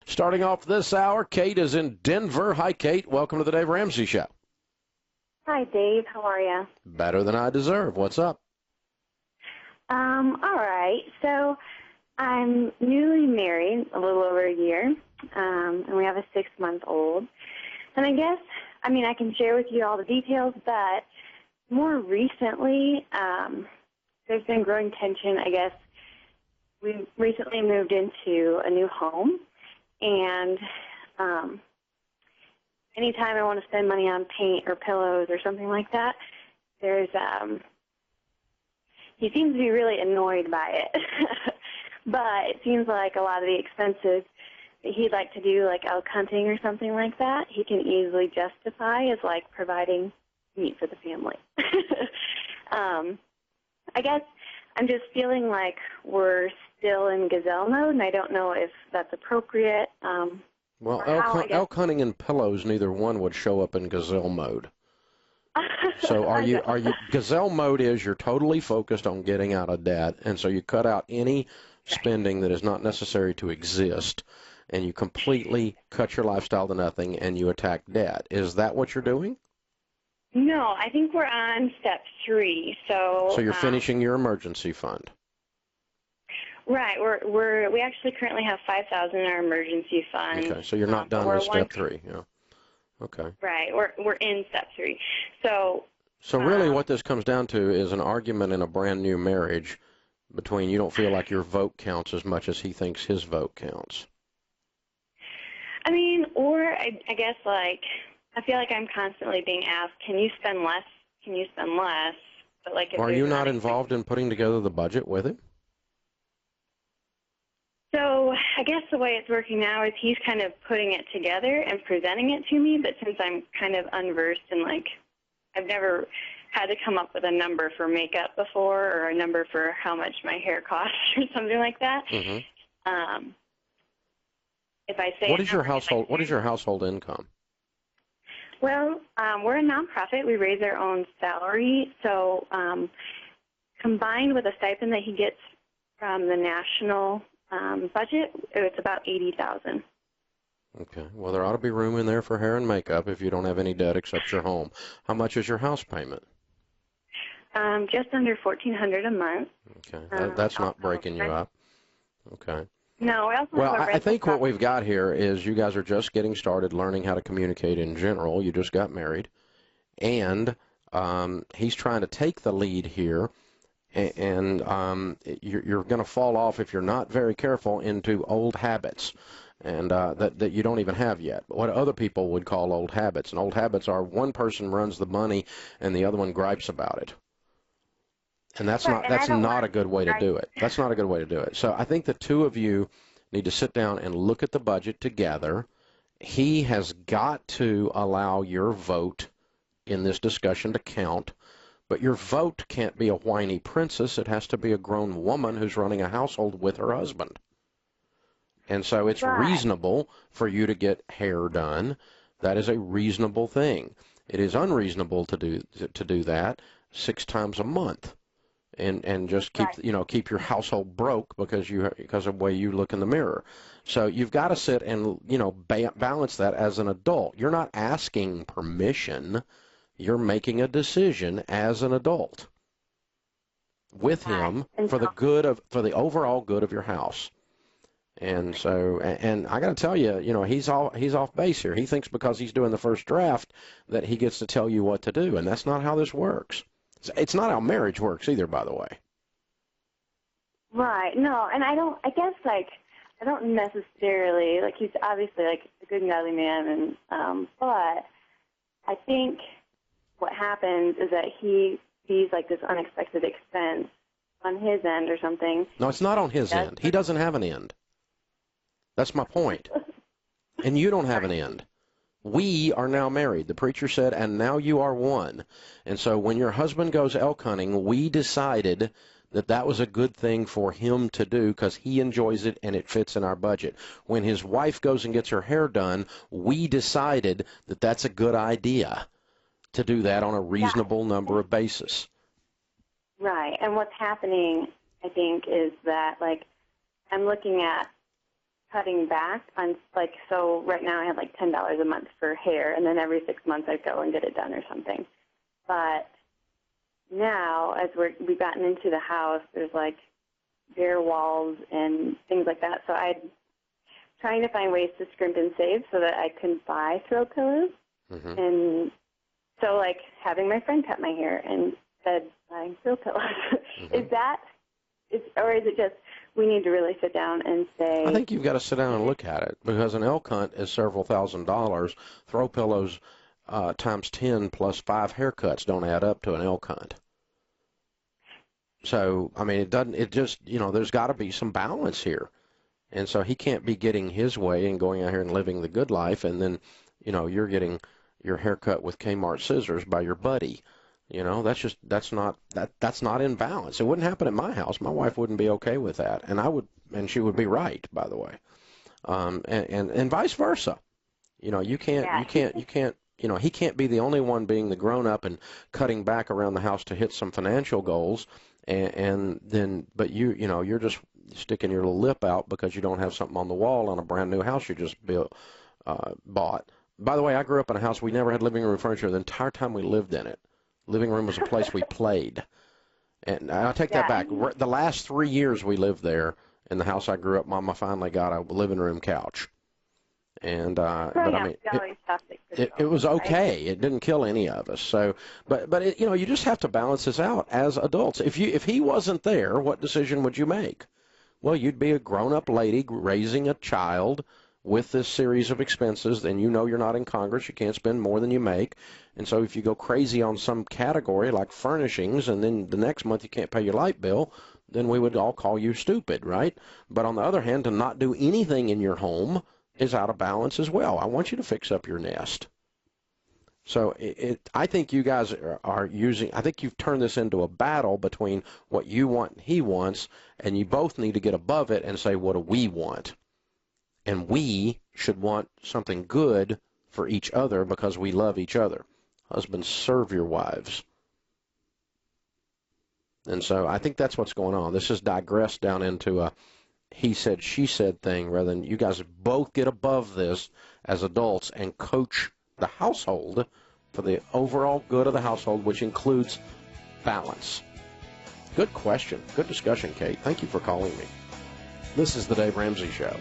Starting off this hour, Kate is in Denver. Hi, Kate. Welcome to the Dave Ramsey Show. Hi, Dave. How are you? Better than I deserve. What's up? All right. So I'm newly married, a little over a year, and we have a 6-month-old. And I can share with you all the details, but more recently, there's been growing tension. I guess we recently moved into a new home, and anytime I want to spend money on paint or pillows or something like that, there's he seems to be really annoyed by it. But it seems like a lot of the expenses that he'd like to do, like elk hunting or something like that, he can easily justify as like providing meat for the family. I guess I'm just feeling like we're still in Gazelle Mode, and I don't know if that's appropriate. Well, elk hunting and pillows, neither one would show up in Gazelle Mode. So are you Gazelle Mode is you're totally focused on getting out of debt, and so you cut out any spending that is not necessary to exist, and you completely cut your lifestyle to nothing, and you attack debt. Is that what you're doing? No, I think we're on step 3. So you're finishing your emergency fund. Right. We actually currently have $5,000 in our emergency fund. Okay, so you're not done with step 3. Yeah. Okay. Right. We're in step 3. So really what this comes down to is an argument in a brand new marriage between you don't feel like your vote counts as much as he thinks his vote counts. I guess like I feel like I'm constantly being asked, can you spend less? Can you spend less? But like, if are you not involved in putting together the budget with him? So I guess the way it's working now is he's kind of putting it together and presenting it to me, but since I'm kind of unversed in, like, I've never had to come up with a number for makeup before or a number for how much my hair costs or something like that. Mm-hmm. If I say what is your household income? Well, we're a nonprofit. We raise our own salary. So combined with a stipend that he gets from the national budget, it's about $80,000. Okay. Well, there ought to be room in there for hair and makeup if you don't have any debt except your home. How much is your house payment? Just under $1,400 a month. Okay. That's not breaking you up. Okay. No. I think what we've got here is you guys are just getting started learning how to communicate in general. You just got married. And he's trying to take the lead here. And you're going to fall off, if you're not very careful, into old habits, and that you don't even have yet. What other people would call old habits. And old habits are one person runs the money and the other one gripes about it. And that's not a good way to do it. That's not a good way to do it. So I think the two of you need to sit down and look at the budget together. He has got to allow your vote in this discussion to count. But your vote can't be a whiny princess. It has to be a grown woman who's running a household with her husband. And so it's reasonable for you to get hair done. That is a reasonable thing. It is unreasonable to do that 6 times a month, and just keep your household broke because of the way you look in the mirror. So you've got to sit and balance that as an adult. You're not asking permission. You're making a decision as an adult with him for the overall good of your house. And so, and I got to tell you, he's off base here. He thinks because he's doing the first draft that he gets to tell you what to do, and that's not how this works. It's not how marriage works either, by the way. Right. No, and I don't necessarily, like, he's obviously like a good and godly man, and but I think what happens is that he sees like this unexpected expense on his end or something. No, it's not on his end. He doesn't have an end. That's my point. And you don't have an end. We are now married. The preacher said, and now you are one. And so when your husband goes elk hunting, we decided that was a good thing for him to do because he enjoys it and it fits in our budget. When his wife goes and gets her hair done, we decided that that's a good idea to do that on a reasonable number of basis. Right. And what's happening, I think, is that, like, I'm looking at cutting back on, like, so right now I have like $10 a month for hair, and then every 6 months I go and get it done or something. But now, as we've gotten into the house, there's like bare walls and things like that. So I'm trying to find ways to scrimp and save so that I can buy throw pillows. Mm-hmm. And so, like, having my friend cut my hair instead buying throw pillows. Mm-hmm. Or is it just we need to really sit down and say? I think you've got to sit down and look at it, because an elk hunt is several $1,000s. Throw pillows times 10 plus 5 haircuts don't add up to an elk hunt. So, I mean, there's got to be some balance here. And so he can't be getting his way and going out here and living the good life, and then, you're getting your haircut with Kmart scissors by your buddy. That's not in balance. It wouldn't happen at my house. My wife wouldn't be okay with that, and she would be right, by the way. And vice versa. He can't be the only one being the grown up and cutting back around the house to hit some financial goals, but you're just sticking your little lip out because you don't have something on the wall on a brand new house you just bought. By the way, I grew up in a house we never had living room furniture the entire time we lived in it. Living room was a place we played. And I'll take that back. The last 3 years we lived there in the house I grew up, Mama finally got a living room couch. And but I mean, it was okay. It didn't kill any of us. So, but you just have to balance this out as adults. If he wasn't there, what decision would you make? Well, you'd be a grown-up lady raising a child with this series of expenses. Then you're not in Congress. You can't spend more than you make. And so if you go crazy on some category like furnishings, and then the next month you can't pay your light bill, then we would all call you stupid, right? But on the other hand, to not do anything in your home is out of balance as well. I want you to fix up your nest. So I think you guys I think you've turned this into a battle between what you want and he wants, and you both need to get above it and say, what do we want? And we should want something good for each other because we love each other. Husbands, serve your wives. And so I think that's what's going on. This has digressed down into a he said, she said thing, rather than you guys both get above this as adults and coach the household for the overall good of the household, which includes balance. Good question. Good discussion, Kate. Thank you for calling me. This is the Dave Ramsey Show.